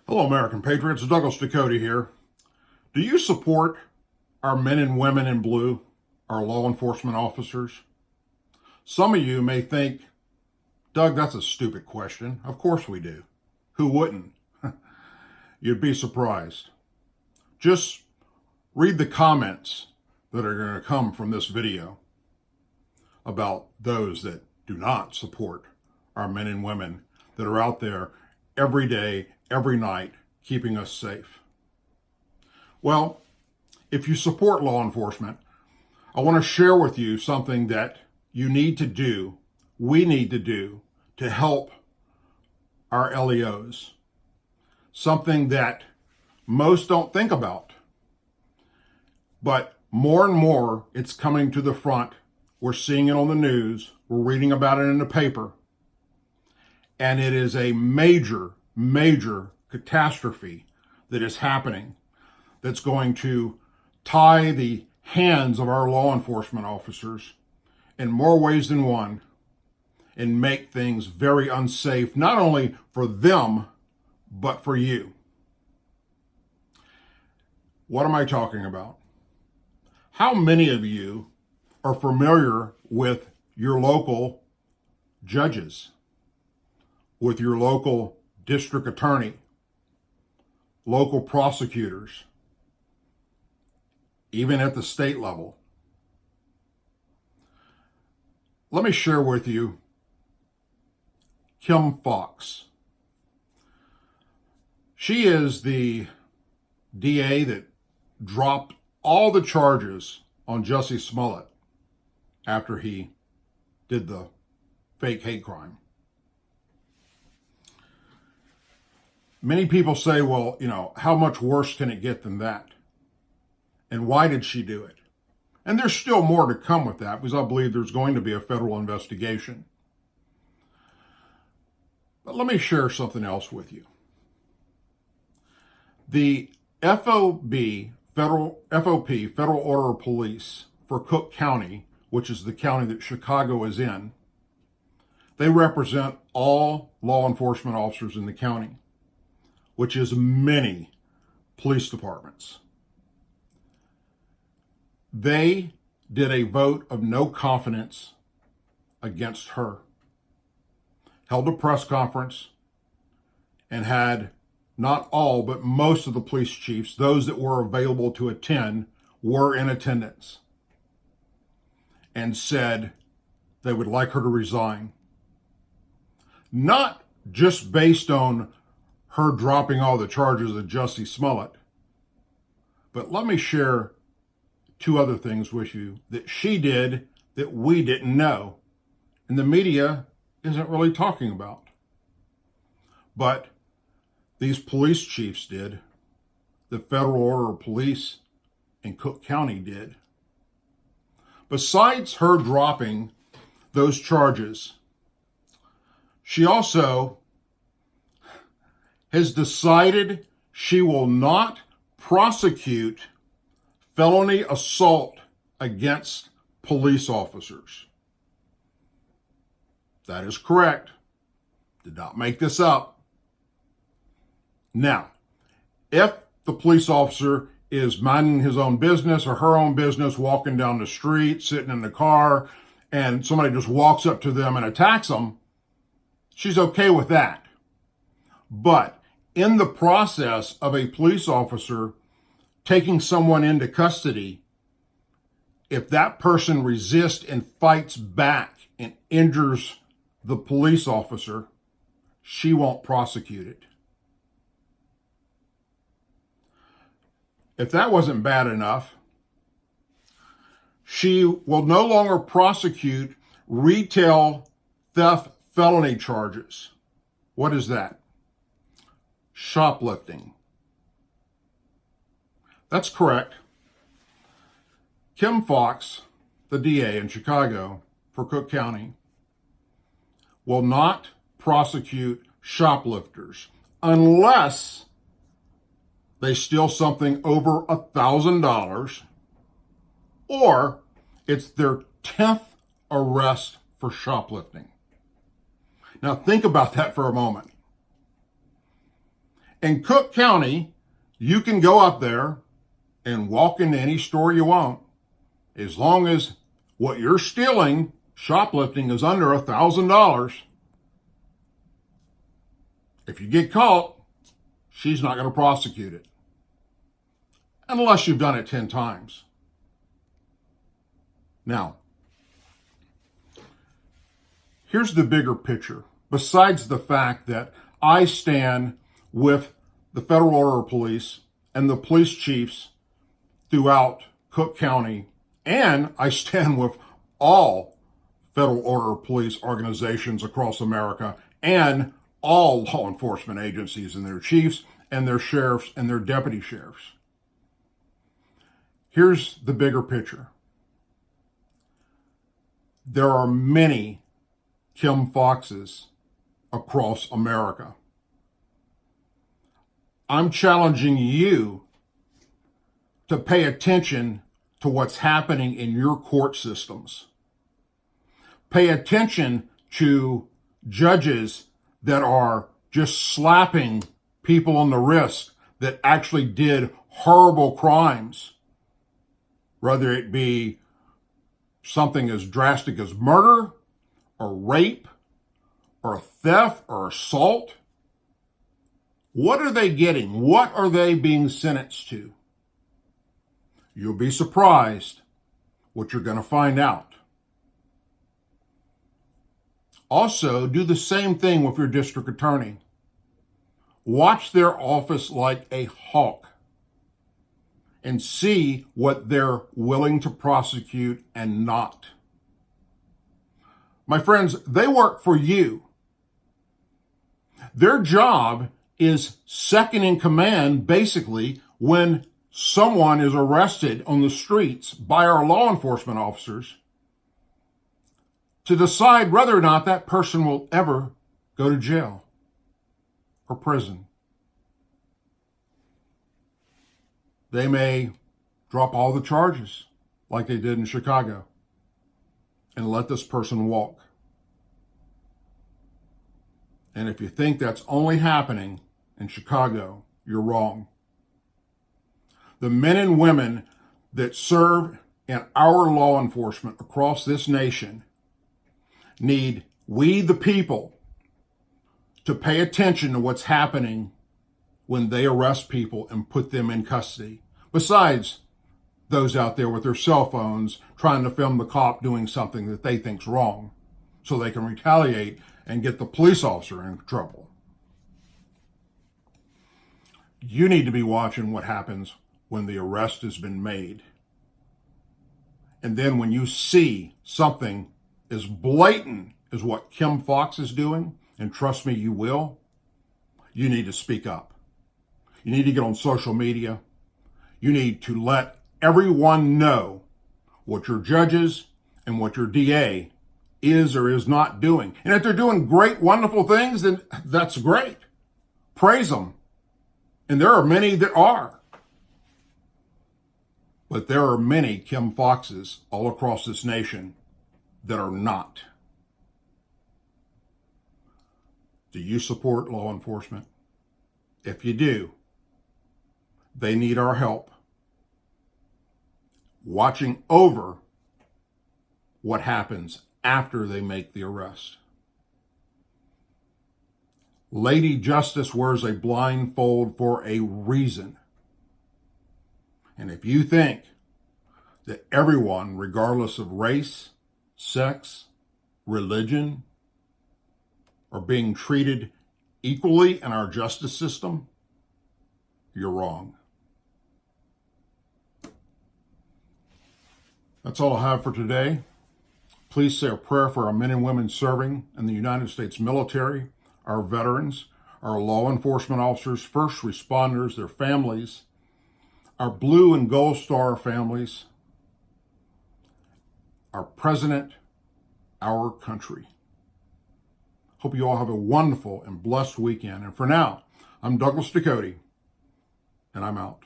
Hello, American Patriots. Ducote here. Do you support our men and women in blue, our law enforcement officers? Some of you may think, Doug, that's a stupid question. Of course we do. Who wouldn't? You'd be surprised. Just read the comments that are going to come from this video about those that do not support our men and women that are out there every day, every night, keeping us safe. Well, if you support law enforcement, I want to share with you something that you need to do, we need to do to help our LEOs. Something that most don't think about. But more and more, it's coming to the front. We're seeing it on the news. We're reading about it in the paper. And it is a major, major catastrophe that is happening that's going to tie the hands of our law enforcement officers in more ways than one and make things very unsafe, not only for them, but for you. What am I talking about? How many of you are familiar with your local judges, with your local district attorney, local prosecutors, even at the state level? Let me share with you Kim Foxx. She is the DA that dropped all the charges on Jussie Smollett after he did the fake hate crime. Many people say, well, how much worse can it get than that? And why did she do it? And there's still more to come with that, because I believe there's going to be a federal investigation. But let me share something else with you. The FOP, Federal Order of Police for Cook County, which is the county that Chicago is in, they represent all law enforcement officers in the county, which is many police departments. They did a vote of no confidence against her, held a press conference, and had not all, but most of the police chiefs, those that were available to attend, were in attendance, and said they would like her to resign. Not just based on her dropping all the charges of Jussie Smollett, but let me share two other things with you that she did that we didn't know, and the media isn't really talking about. But these police chiefs did. The Federal Order of Police in Cook County did. Besides her dropping those charges, she also has decided she will not prosecute felony assault against police officers. That is correct. Did not make this up. Now, if the police officer is minding his own business or her own business, walking down the street, sitting in the car, and somebody just walks up to them and attacks them, she's okay with that. But in the process of a police officer taking someone into custody, if that person resists and fights back and injures the police officer, she won't prosecute it. If that wasn't bad enough, she will no longer prosecute retail theft felony charges. What is that? Shoplifting. That's correct. Kim Foxx, the DA in Chicago for Cook County, will not prosecute shoplifters unless they steal something over $1,000 or it's their 10th arrest for shoplifting. Now think about that for a moment. In Cook County, you can go up there and walk into any store you want, as long as what you're stealing, shoplifting, is under $1,000. If you get caught, she's not going to prosecute it, unless you've done it 10 times. Now, here's the bigger picture. Besides the fact that I stand with the Federal Order of Police and the police chiefs throughout Cook County, and I stand with all Federal Order of Police organizations across America and all law enforcement agencies and their chiefs and their sheriffs and their deputy sheriffs. Here's the bigger picture. There are many Kim Foxxes across America. I'm challenging you to pay attention to what's happening in your court systems. Pay attention to judges that are just slapping people on the wrist that actually did horrible crimes, whether it be something as drastic as murder or rape or theft or assault. What are they getting? What are they being sentenced to? You'll be surprised what you're going to find out. Also, do the same thing with your district attorney. Watch their office like a hawk and see what they're willing to prosecute and not. My friends, they work for you. Their job is second in command, basically, when someone is arrested on the streets by our law enforcement officers, to decide whether or not that person will ever go to jail or prison. They may drop all the charges like they did in Chicago and let this person walk. And if you think that's only happening in Chicago, you're wrong. The men and women that serve in our law enforcement across this nation need we, the people, to pay attention to what's happening when they arrest people and put them in custody. Besides those out there with their cell phones trying to film the cop doing something that they think's wrong so they can retaliate and get the police officer in trouble. You need to be watching what happens when the arrest has been made. And then when you see something as blatant as what Kim Foxx is doing, and trust me, you will, you need to speak up. You need to get on social media. You need to let everyone know what your judges and what your DA is or is not doing. And if they're doing great, wonderful things, then that's great. Praise them. And there are many that are. But there are many Kim Foxxes all across this nation that are not. Do you support law enforcement? If you do, they need our help watching over what happens after they make the arrest. Lady Justice wears a blindfold for a reason. And if you think that everyone, regardless of race, sex, religion, are being treated equally in our justice system, you're wrong. That's all I have for today. Please say a prayer for our men and women serving in the United States military, our veterans, our law enforcement officers, first responders, their families, our Blue and Gold Star families, our president, our country. Hope you all have a wonderful and blessed weekend. And for now, I'm Douglas Ducote, and I'm out.